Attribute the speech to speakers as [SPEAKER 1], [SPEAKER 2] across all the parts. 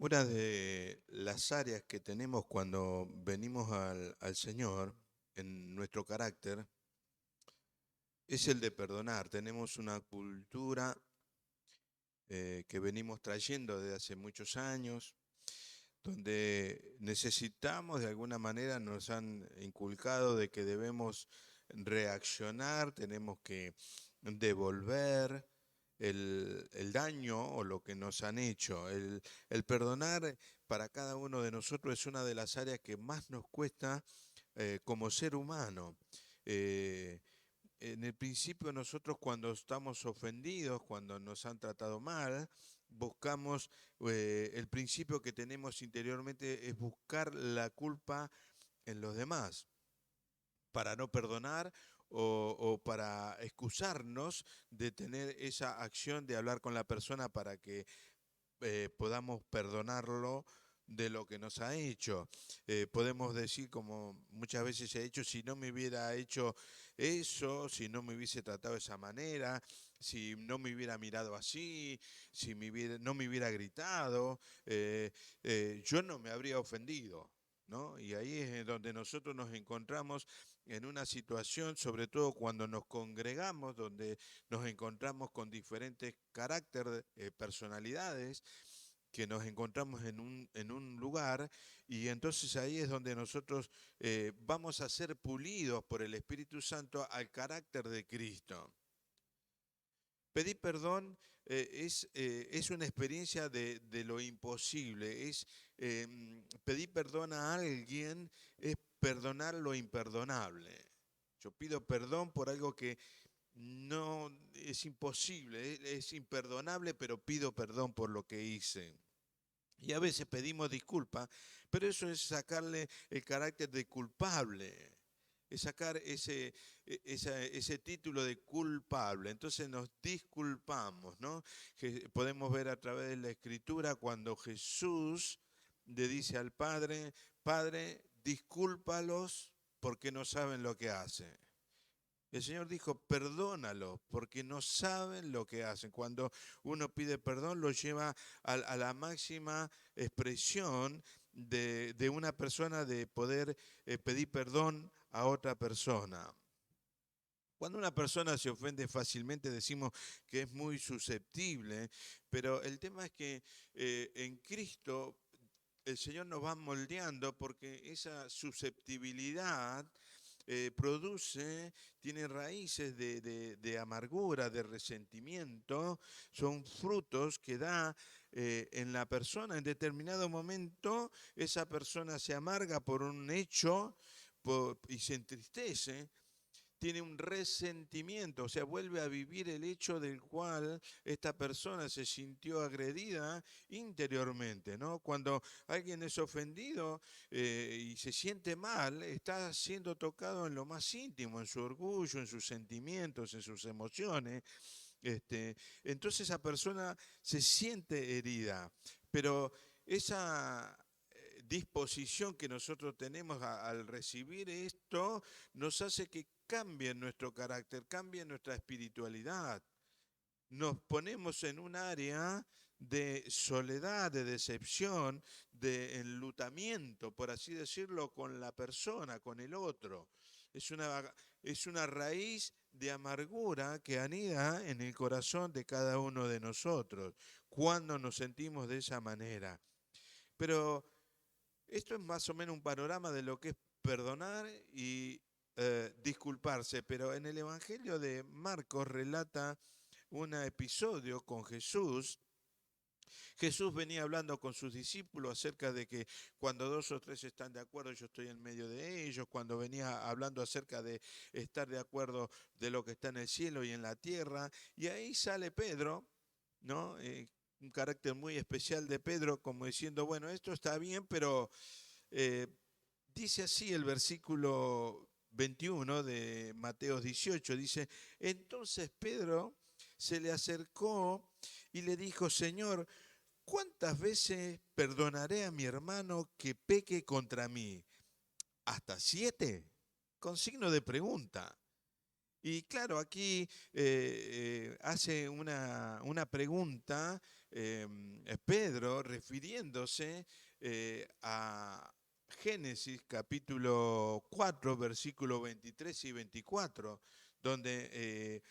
[SPEAKER 1] Una de las áreas que tenemos cuando venimos al Señor en nuestro carácter es el de perdonar. Tenemos una cultura que venimos trayendo desde hace muchos años, donde necesitamos de alguna manera, nos han inculcado de que debemos reaccionar, tenemos que devolver el daño o lo que nos han hecho. El perdonar para cada uno de nosotros es una de las áreas que más nos cuesta como ser humano. Eh, en el principio nosotros cuando estamos ofendidos, cuando nos han tratado mal, buscamos, el principio que tenemos interiormente es buscar la culpa en los demás para no perdonar o para excusarnos de tener esa acción de hablar con la persona para que podamos perdonarlo de lo que nos ha hecho. Podemos decir, como muchas veces se ha hecho, si no me hubiera hecho eso, si no me hubiese tratado de esa manera, si no me hubiera mirado así, si no me hubiera gritado, yo no me habría ofendido. ¿No? Y ahí es donde nosotros nos encontramos en una situación, sobre todo cuando nos congregamos, donde nos encontramos con diferentes caracteres, personalidades, que nos encontramos en un lugar y entonces ahí es donde nosotros vamos a ser pulidos por el Espíritu Santo al carácter de Cristo. Pedir perdón es una experiencia de lo imposible, pedir perdón a alguien es perdonar lo imperdonable. Yo pido perdón por algo que no es imposible, es imperdonable, pero pido perdón por lo que hice. Y a veces pedimos disculpas, pero eso es sacarle el carácter de culpable, es sacar ese título de culpable. Entonces nos disculpamos, ¿no? Que podemos ver a través de la Escritura cuando Jesús le dice al Padre, Padre, discúlpalos porque no saben lo que hacen. El Señor dijo, perdónalo, porque no saben lo que hacen. Cuando uno pide perdón, lo lleva a la máxima expresión de una persona de poder pedir perdón a otra persona. Cuando una persona se ofende fácilmente decimos que es muy susceptible, pero el tema es que en Cristo el Señor nos va moldeando porque esa susceptibilidad produce, tiene raíces de amargura, de resentimiento, son frutos que da en la persona. En determinado momento esa persona se amarga por un hecho y se entristece, tiene un resentimiento, o sea, vuelve a vivir el hecho del cual esta persona se sintió agredida interiormente, ¿no? Cuando alguien es ofendido y se siente mal, está siendo tocado en lo más íntimo, en su orgullo, en sus sentimientos, en sus emociones. Entonces esa persona se siente herida, pero esa disposición que nosotros tenemos al recibir esto nos hace que cambie nuestro carácter, cambie nuestra espiritualidad. Nos ponemos en un área de soledad, de decepción, de enlutamiento, por así decirlo, con la persona, con el otro. Es una, es una raíz de amargura que anida en el corazón de cada uno de nosotros cuando nos sentimos de esa manera. Pero esto es más o menos un panorama de lo que es perdonar y disculparse, pero en el Evangelio de Marcos relata un episodio con Jesús. Jesús venía hablando con sus discípulos acerca de que cuando dos o tres están de acuerdo, yo estoy en medio de ellos, cuando venía hablando acerca de estar de acuerdo de lo que está en el cielo y en la tierra, y ahí sale Pedro, ¿no? Un carácter muy especial de Pedro, como diciendo, bueno, esto está bien, pero eh, dice así el versículo 21 de Mateo 18, dice, entonces Pedro se le acercó y le dijo, Señor, ¿cuántas veces perdonaré a mi hermano que peque contra mí? ¿Hasta 7? Con signo de pregunta. Y claro, aquí hace una pregunta Pedro refiriéndose a Génesis capítulo 4, versículos 23 y 24, donde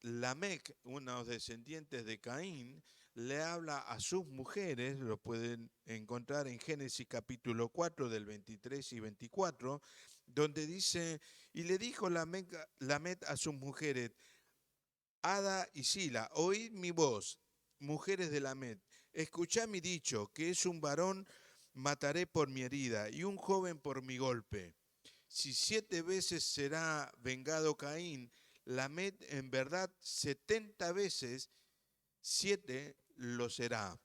[SPEAKER 1] Lamec, unos descendientes de Caín, le habla a sus mujeres, lo pueden encontrar en Génesis capítulo 4 del 23 y 24, donde dice, y le dijo Lamec a sus mujeres, Ada y Sila, oíd mi voz, mujeres de Lamec, escuchad mi dicho, que es un varón, mataré por mi herida, y un joven por mi golpe. Si 7 veces será vengado Caín, Lamec en verdad 70 veces 7 lo será.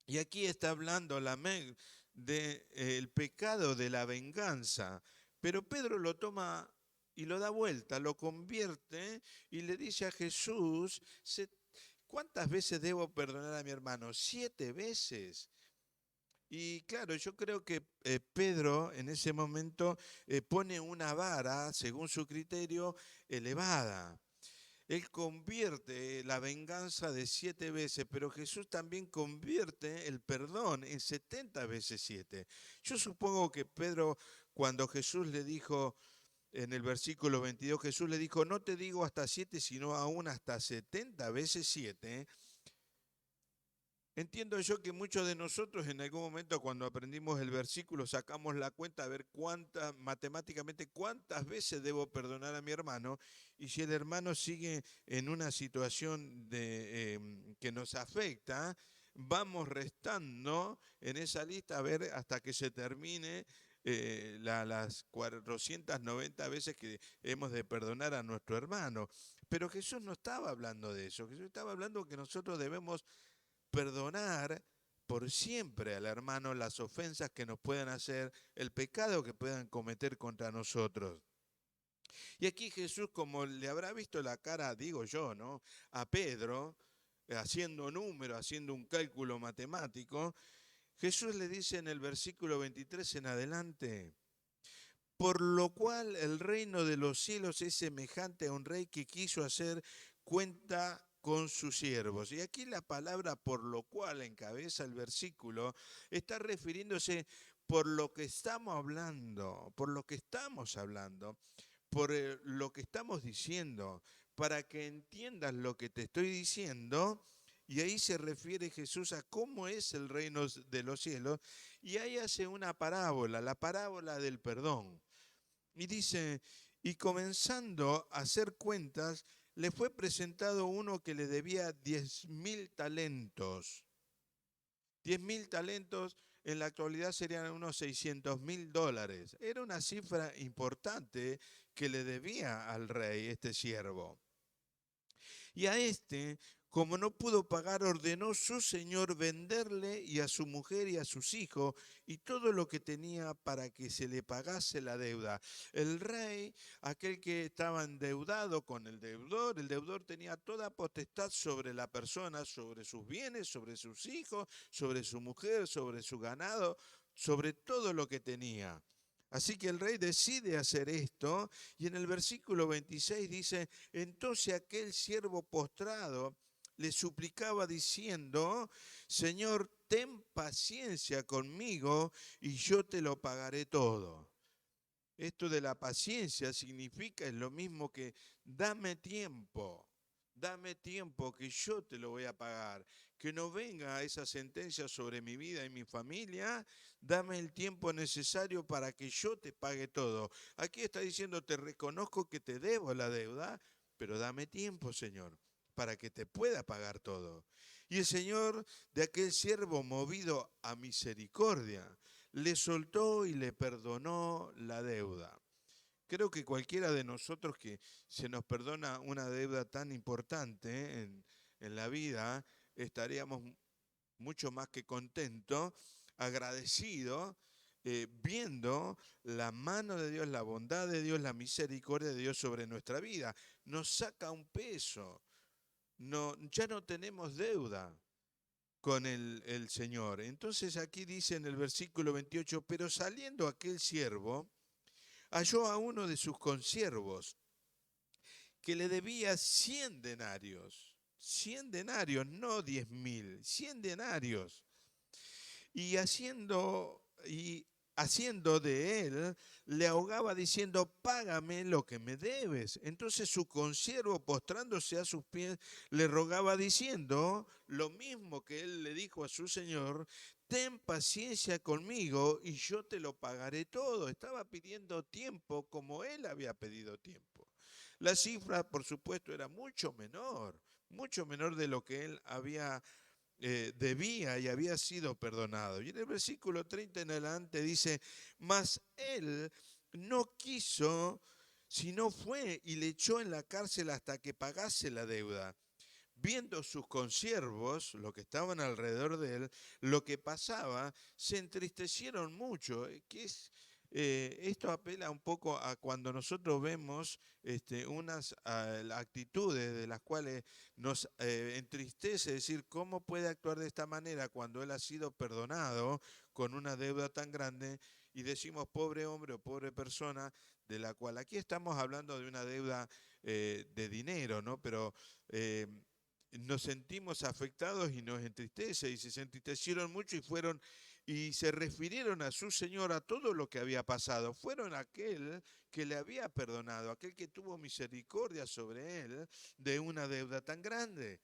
[SPEAKER 1] Y aquí está hablando Lamec del pecado de la venganza. Pero Pedro lo toma y lo da vuelta, lo convierte y le dice a Jesús, ¿cuántas veces debo perdonar a mi hermano? 7 veces. Y claro, yo creo que Pedro en ese momento pone una vara, según su criterio, elevada. Él convierte la venganza de 7 veces, pero Jesús también convierte el perdón en 70 veces 7. Yo supongo que Pedro, cuando Jesús le dijo, en el versículo 22, Jesús le dijo, no te digo hasta 7, sino aún hasta 70 veces 7. Entiendo yo que muchos de nosotros en algún momento cuando aprendimos el versículo sacamos la cuenta a ver matemáticamente cuántas veces debo perdonar a mi hermano, y si el hermano sigue en una situación que nos afecta, vamos restando en esa lista a ver hasta que se termine las 490 veces que hemos de perdonar a nuestro hermano. Pero Jesús no estaba hablando de eso, Jesús estaba hablando que nosotros debemos perdonar por siempre al hermano las ofensas que nos puedan hacer, el pecado que puedan cometer contra nosotros. Y aquí Jesús, como le habrá visto la cara, digo yo, ¿no?, a Pedro, haciendo número, haciendo un cálculo matemático, Jesús le dice en el versículo 23 en adelante, por lo cual el reino de los cielos es semejante a un rey que quiso hacer cuenta con sus siervos. Y aquí la palabra por lo cual encabeza el versículo está refiriéndose por lo que estamos hablando, por lo que estamos hablando, por lo que estamos diciendo, para que entiendas lo que te estoy diciendo. Y ahí se refiere Jesús a cómo es el reino de los cielos. Y ahí hace una parábola, la parábola del perdón. Y dice, y comenzando a hacer cuentas, le fue presentado uno que le debía 10.000 talentos. 10.000 talentos en la actualidad serían unos $600.000. Era una cifra importante que le debía al rey este siervo. Y a este, como no pudo pagar, ordenó su señor venderle y a su mujer y a sus hijos y todo lo que tenía para que se le pagase la deuda. El rey, aquel que estaba endeudado con el deudor tenía toda potestad sobre la persona, sobre sus bienes, sobre sus hijos, sobre su mujer, sobre su ganado, sobre todo lo que tenía. Así que el rey decide hacer esto y en el versículo 26 dice, entonces aquel siervo postrado le suplicaba diciendo, Señor, ten paciencia conmigo y yo te lo pagaré todo. Esto de la paciencia significa, es lo mismo que dame tiempo que yo te lo voy a pagar, que no venga esa sentencia sobre mi vida y mi familia, dame el tiempo necesario para que yo te pague todo. Aquí está diciendo, te reconozco que te debo la deuda, pero dame tiempo, Señor, para que te pueda pagar todo. Y el Señor de aquel siervo, movido a misericordia, le soltó y le perdonó la deuda. Creo que cualquiera de nosotros que se nos perdona una deuda tan importante en la vida, estaríamos mucho más que contentos, agradecidos, viendo la mano de Dios, la bondad de Dios, la misericordia de Dios sobre nuestra vida. Nos saca un peso, no, ya no tenemos deuda con el Señor. Entonces aquí dice en el versículo 28, pero saliendo aquel siervo, halló a uno de sus consiervos que le debía 100 denarios. 100 denarios, no 10.000, 100 denarios. Y haciendo de él, le ahogaba diciendo, págame lo que me debes. Entonces su consiervo, postrándose a sus pies, le rogaba diciendo lo mismo que él le dijo a su señor, ten paciencia conmigo y yo te lo pagaré todo. Estaba pidiendo tiempo como él había pedido tiempo. La cifra, por supuesto, era mucho menor de lo que él debía y había sido perdonado. Y en el versículo 30 en adelante dice, mas él no quiso, sino fue y le echó en la cárcel hasta que pagase la deuda. Viendo sus consiervos, los que estaban alrededor de él, lo que pasaba, se entristecieron mucho. Esto apela un poco a cuando nosotros vemos unas actitudes de las cuales nos entristece decir cómo puede actuar de esta manera cuando él ha sido perdonado con una deuda tan grande y decimos pobre hombre o pobre persona, de la cual aquí estamos hablando de una deuda de dinero, ¿no? Pero nos sentimos afectados y nos entristece, y se entristecieron mucho y fueron y se refirieron a su Señor a todo lo que había pasado. Fueron aquel que le había perdonado, aquel que tuvo misericordia sobre él de una deuda tan grande.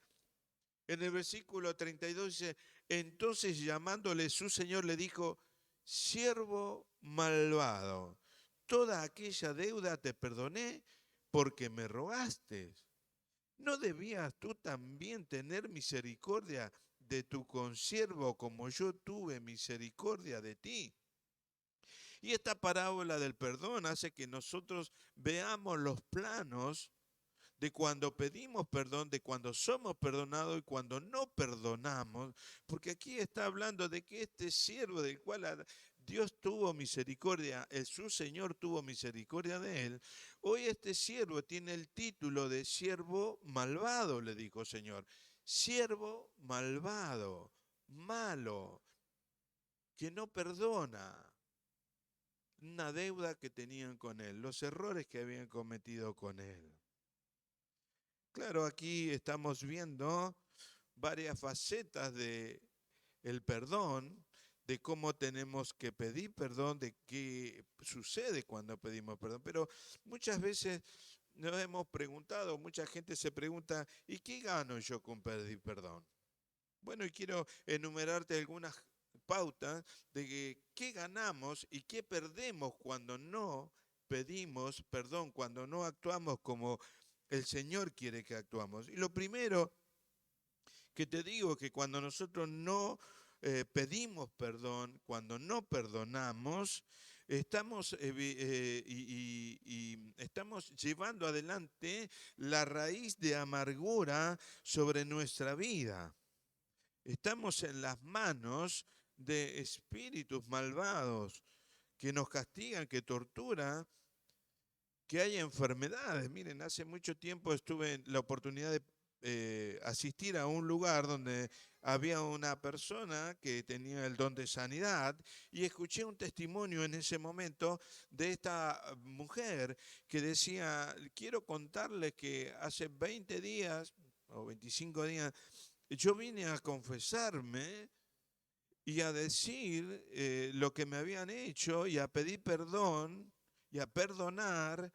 [SPEAKER 1] En el versículo 32 dice, entonces llamándole su Señor le dijo, siervo malvado, toda aquella deuda te perdoné porque me rogaste. ¿No debías tú también tener misericordia de tu consiervo como yo tuve misericordia de ti? Y esta parábola del perdón hace que nosotros veamos los planos de cuando pedimos perdón, de cuando somos perdonados y cuando no perdonamos, porque aquí está hablando de que este siervo del cual Dios tuvo misericordia, su Señor tuvo misericordia de él, hoy este siervo tiene el título de siervo malvado, le dijo Señor, siervo malvado, malo, que no perdona una deuda que tenían con él, los errores que habían cometido con él. Claro, aquí estamos viendo varias facetas de el perdón, de cómo tenemos que pedir perdón, de qué sucede cuando pedimos perdón. Pero muchas veces nos hemos preguntado, mucha gente se pregunta, ¿y qué gano yo con pedir perdón? Bueno, y quiero enumerarte algunas pautas de qué ganamos y qué perdemos cuando no pedimos perdón, cuando no actuamos como el Señor quiere que actuamos. Y lo primero que te digo es que cuando nosotros no pedimos perdón, cuando no perdonamos, estamos llevando adelante la raíz de amargura sobre nuestra vida. Estamos en las manos de espíritus malvados que nos castigan, que torturan, que hay enfermedades. Miren, hace mucho tiempo tuve la oportunidad de asistir a un lugar donde había una persona que tenía el don de sanidad y escuché un testimonio en ese momento de esta mujer que decía, quiero contarles que hace 20 días o 25 días yo vine a confesarme y a decir lo que me habían hecho y a pedir perdón y a perdonar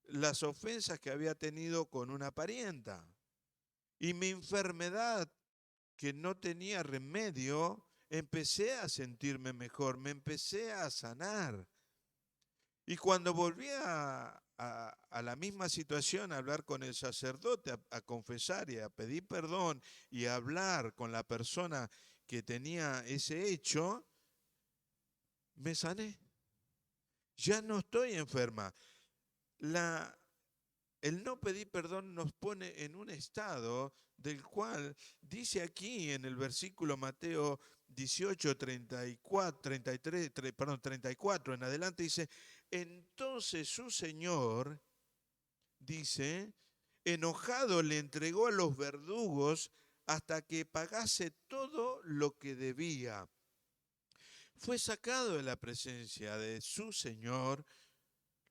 [SPEAKER 1] las ofensas que había tenido con una parienta. Y mi enfermedad, que no tenía remedio, empecé a sentirme mejor, me empecé a sanar. Y cuando volví a la misma situación, a hablar con el sacerdote, a confesar y a pedir perdón y a hablar con la persona que tenía ese hecho, me sané. Ya no estoy enferma. El no pedir perdón nos pone en un estado del cual dice aquí en el versículo Mateo 18, 34, 33, perdón, 34 en adelante, dice, entonces su Señor, dice, enojado le entregó a los verdugos hasta que pagase todo lo que debía. Fue sacado de la presencia de su Señor,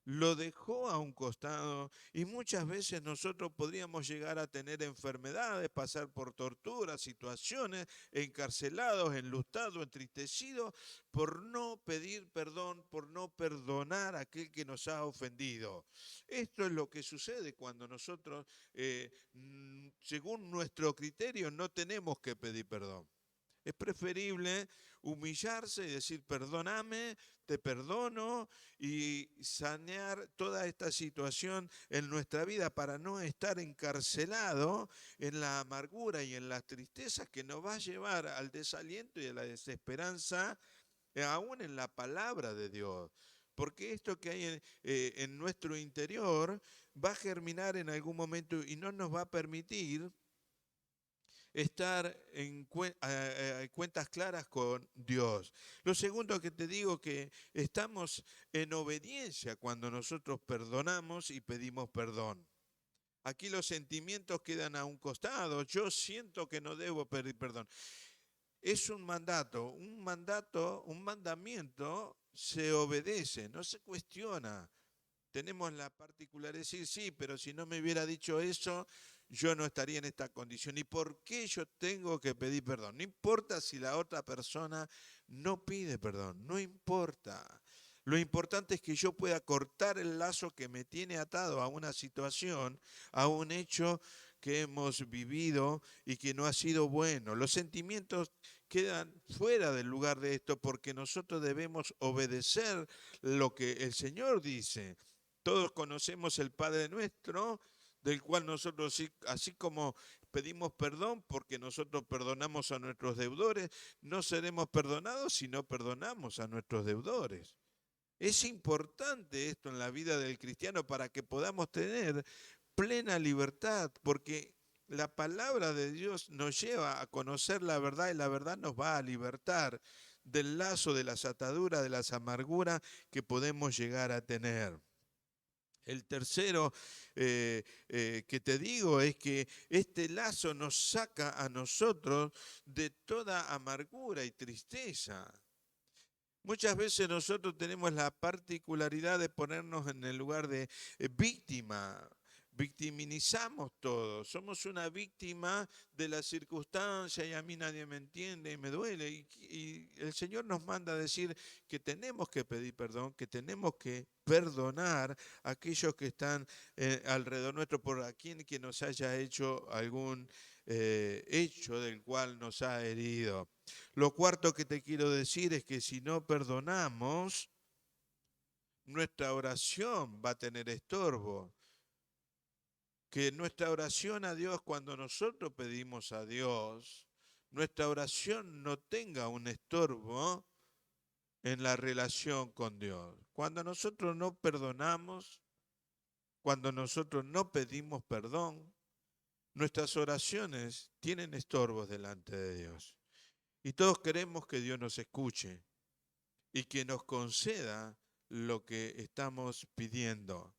[SPEAKER 1] lo dejó a un costado y muchas veces nosotros podríamos llegar a tener enfermedades, pasar por torturas, situaciones, encarcelados, enlustados, entristecidos, por no pedir perdón, por no perdonar a aquel que nos ha ofendido. Esto es lo que sucede cuando nosotros, según nuestro criterio, no tenemos que pedir perdón. Es preferible humillarse y decir, perdóname, te perdono y sanear toda esta situación en nuestra vida para no estar encarcelado en la amargura y en las tristezas que nos va a llevar al desaliento y a la desesperanza, aún en la palabra de Dios. Porque esto que hay en nuestro interior va a germinar en algún momento y no nos va a permitir estar en cuentas claras con Dios. Lo segundo que te digo que estamos en obediencia cuando nosotros perdonamos y pedimos perdón. Aquí los sentimientos quedan a un costado. Yo siento que no debo pedir perdón. Es un mandamiento se obedece, no se cuestiona. Tenemos la particularidad de decir, sí, pero si no me hubiera dicho eso, yo no estaría en esta condición. ¿Y por qué yo tengo que pedir perdón? No importa si la otra persona no pide perdón, no importa. Lo importante es que yo pueda cortar el lazo que me tiene atado a una situación, a un hecho que hemos vivido y que no ha sido bueno. Los sentimientos quedan fuera del lugar de esto porque nosotros debemos obedecer lo que el Señor dice. Todos conocemos el Padre Nuestro, del cual nosotros, así como pedimos perdón porque nosotros perdonamos a nuestros deudores, no seremos perdonados si no perdonamos a nuestros deudores. Es importante esto en la vida del cristiano para que podamos tener plena libertad, porque la palabra de Dios nos lleva a conocer la verdad y la verdad nos va a libertar del lazo, de las ataduras, de las amarguras que podemos llegar a tener. El tercero que te digo es que este lazo nos saca a nosotros de toda amargura y tristeza. Muchas veces nosotros tenemos la particularidad de ponernos en el lugar de víctima. Victimizamos todo. Somos una víctima de la circunstancia y a mí nadie me entiende y me duele. Y el Señor nos manda a decir que tenemos que pedir perdón, que tenemos que perdonar a aquellos que están alrededor nuestro por a quien que nos haya hecho algún hecho del cual nos ha herido. Lo cuarto que te quiero decir es que si no perdonamos, nuestra oración va a tener estorbo. Que nuestra oración a Dios, cuando nosotros pedimos a Dios, nuestra oración no tenga un estorbo en la relación con Dios. Cuando nosotros no perdonamos, cuando nosotros no pedimos perdón, nuestras oraciones tienen estorbos delante de Dios. Y todos queremos que Dios nos escuche y que nos conceda lo que estamos pidiendo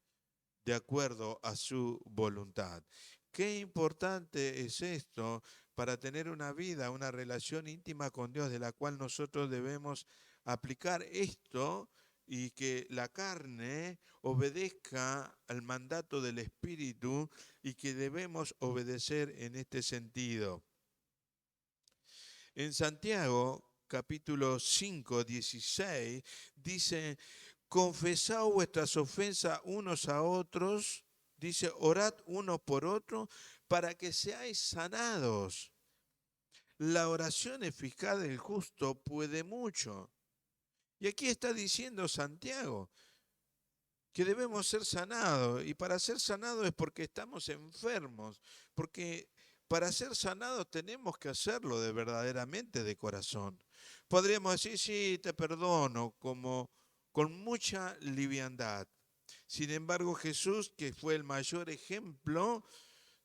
[SPEAKER 1] de acuerdo a su voluntad. Qué importante es esto para tener una vida, una relación íntima con Dios, de la cual nosotros debemos aplicar esto y que la carne obedezca al mandato del Espíritu y que debemos obedecer en este sentido. En Santiago, capítulo 5, 16, dice, confesad vuestras ofensas unos a otros, dice, orad uno por otro para que seáis sanados. La oración eficaz del justo puede mucho. Y aquí está diciendo Santiago que debemos ser sanados. Y para ser sanados es porque estamos enfermos, porque para ser sanados tenemos que hacerlo de verdaderamente de corazón. Podríamos decir, sí, te perdono, como con mucha liviandad. Sin embargo, Jesús, que fue el mayor ejemplo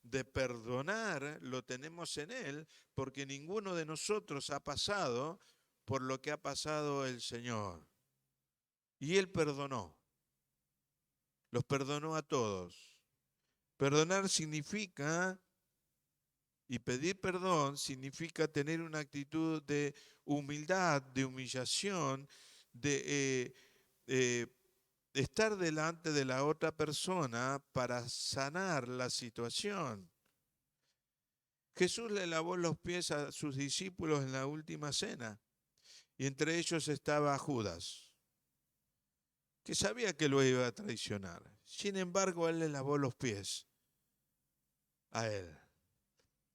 [SPEAKER 1] de perdonar, lo tenemos en Él, porque ninguno de nosotros ha pasado por lo que ha pasado el Señor. Y Él perdonó, los perdonó a todos. Perdonar significa, y pedir perdón significa tener una actitud de humildad, de humillación, de estar delante de la otra persona para sanar la situación. Jesús le lavó los pies a sus discípulos en la última cena y entre ellos estaba Judas, que sabía que lo iba a traicionar. Sin embargo, él le lavó los pies a él.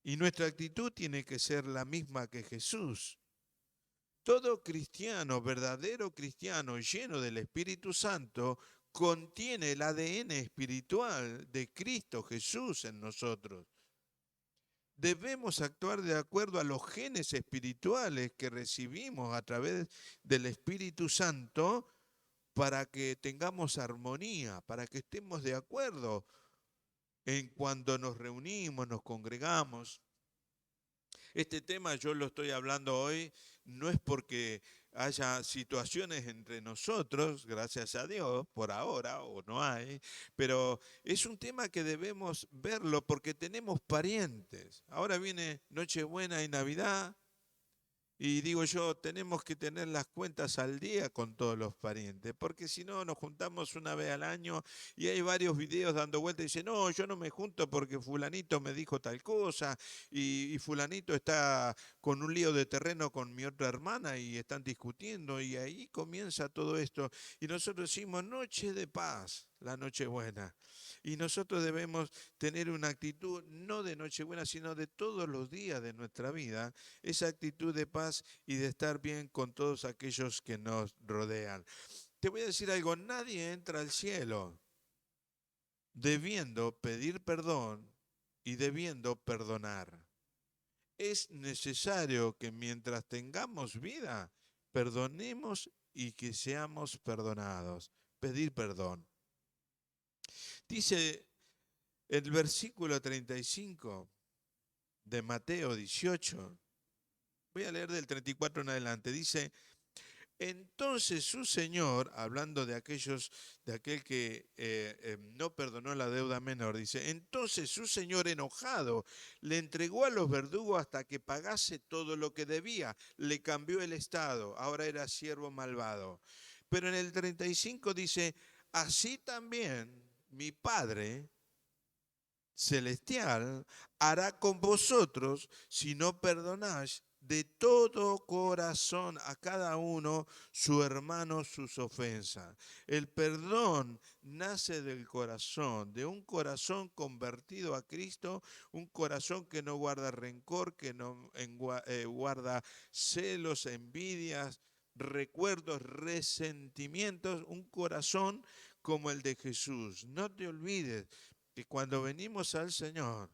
[SPEAKER 1] Y nuestra actitud tiene que ser la misma que Jesús. Todo cristiano, verdadero cristiano lleno del Espíritu Santo, contiene el ADN espiritual de Cristo Jesús en nosotros. Debemos actuar de acuerdo a los genes espirituales que recibimos a través del Espíritu Santo para que tengamos armonía, para que estemos de acuerdo en cuando nos reunimos, nos congregamos. Este tema yo lo estoy hablando hoy, no es porque haya situaciones entre nosotros, gracias a Dios, por ahora, o no hay, pero es un tema que debemos verlo porque tenemos parientes. Ahora viene Nochebuena y Navidad, y digo yo, tenemos que tener las cuentas al día con todos los parientes, porque si no nos juntamos una vez al año y hay varios videos dando vuelta y dicen, no, yo no me junto porque fulanito me dijo tal cosa y fulanito está con un lío de terreno con mi otra hermana y están discutiendo y ahí comienza todo esto. Y nosotros decimos, noche de paz, la noche buena. Y nosotros debemos tener una actitud no de Nochebuena, sino de todos los días de nuestra vida, esa actitud de paz y de estar bien con todos aquellos que nos rodean. Te voy a decir algo, nadie entra al cielo debiendo pedir perdón y debiendo perdonar. Es necesario que mientras tengamos vida, perdonemos y que seamos perdonados. Pedir perdón. Dice el versículo 35 de Mateo 18, voy a leer del 34 en adelante, dice, entonces su señor, hablando de aquel que no perdonó la deuda menor, dice, entonces su señor enojado le entregó a los verdugos hasta que pagase todo lo que debía, le cambió el estado, ahora era siervo malvado. Pero en el 35 dice, así también mi Padre celestial hará con vosotros si no perdonáis de todo corazón a cada uno su hermano sus ofensas. El perdón nace del corazón, de un corazón convertido a Cristo, un corazón que no guarda rencor, que no guarda celos, envidias, recuerdos, resentimientos, un corazón como el de Jesús. No te olvides que cuando venimos al Señor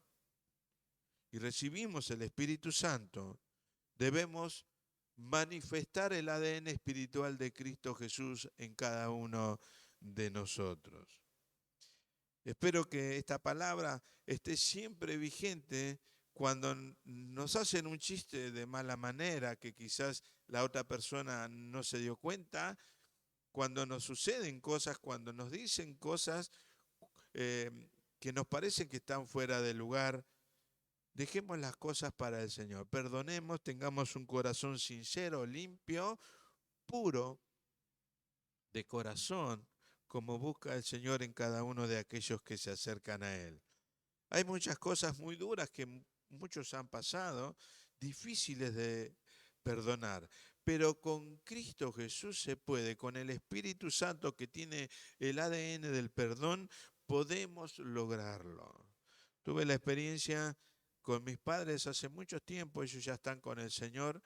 [SPEAKER 1] y recibimos el Espíritu Santo, debemos manifestar el ADN espiritual de Cristo Jesús en cada uno de nosotros. Espero que esta palabra esté siempre vigente cuando nos hacen un chiste de mala manera, que quizás la otra persona no se dio cuenta, cuando nos suceden cosas, cuando nos dicen cosas eh, que nos parecen que están fuera de lugar. Dejemos las cosas para el Señor. Perdonemos, tengamos un corazón sincero, limpio, puro de corazón, como busca el Señor en cada uno de aquellos que se acercan a Él. Hay muchas cosas muy duras que muchos han pasado, difíciles de perdonar, pero con Cristo Jesús se puede, con el Espíritu Santo que tiene el ADN del perdón, podemos lograrlo. Tuve la experiencia con mis padres hace mucho tiempo, ellos ya están con el Señor,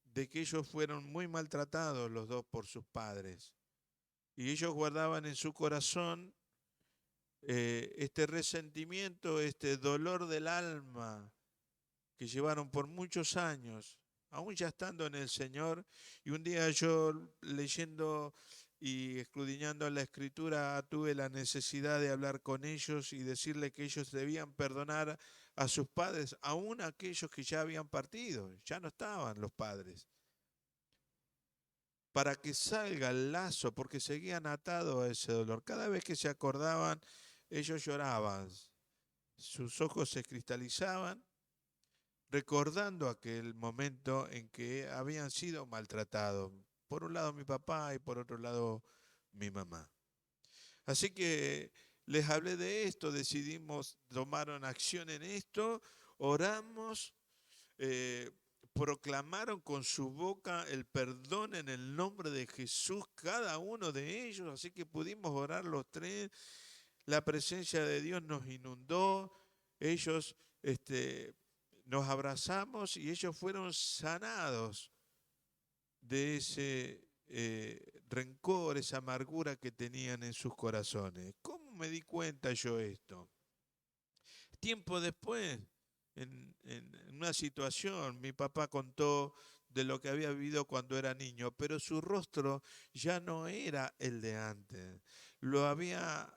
[SPEAKER 1] de que ellos fueron muy maltratados los dos por sus padres. Y ellos guardaban en su corazón este resentimiento, este dolor del alma que llevaron por muchos años, aún ya estando en el Señor. Y un día yo leyendo y escudriñando la escritura tuve la necesidad de hablar con ellos y decirle que ellos debían perdonar a sus padres, aún aquellos que ya habían partido, ya no estaban los padres, para que salga el lazo, porque seguían atados a ese dolor. Cada vez que se acordaban, ellos lloraban, sus ojos se cristalizaban, recordando aquel momento en que habían sido maltratados. Por un lado mi papá y por otro lado mi mamá. Así que les hablé de esto, decidimos tomar una acción en esto, oramos, eh, proclamaron con su boca el perdón en el nombre de Jesús, cada uno de ellos, así que pudimos orar los tres, la presencia de Dios nos inundó, ellos nos abrazamos y ellos fueron sanados de ese rencor, esa amargura que tenían en sus corazones. ¿Cómo me di cuenta yo esto? Tiempo después, en una situación, mi papá contó de lo que había vivido cuando era niño, pero su rostro ya no era el de antes. Lo había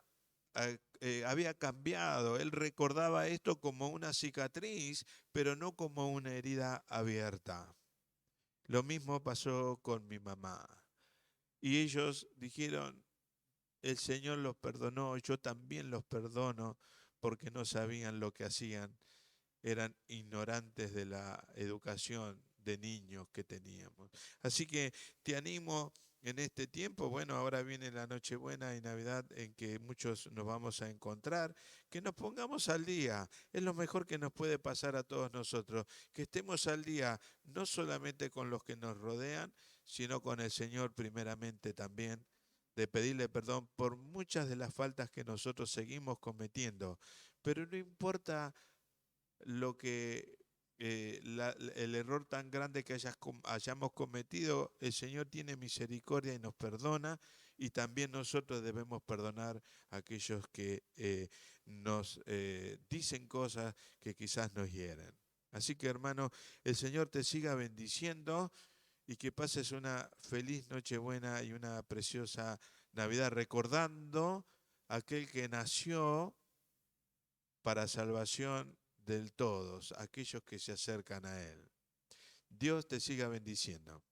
[SPEAKER 1] cambiado. Él recordaba esto como una cicatriz, pero no como una herida abierta. Lo mismo pasó con mi mamá. Y ellos dijeron, el Señor los perdonó, yo también los perdono porque no sabían lo que hacían. Eran ignorantes de la educación de niños que teníamos. Así que te animo en este tiempo, bueno, ahora viene la Nochebuena y Navidad en que muchos nos vamos a encontrar, que nos pongamos al día. Es lo mejor que nos puede pasar a todos nosotros, que estemos al día no solamente con los que nos rodean, sino con el Señor primeramente también, de pedirle perdón por muchas de las faltas que nosotros seguimos cometiendo. Pero no importa lo que el error tan grande que hayamos cometido, el Señor tiene misericordia y nos perdona, y también nosotros debemos perdonar a aquellos que nos dicen cosas que quizás nos hieren. Así que hermano, el Señor te siga bendiciendo y que pases una feliz Nochebuena y una preciosa Navidad recordando aquel que nació para salvación del todos, aquellos que se acercan a Él. Dios te siga bendiciendo.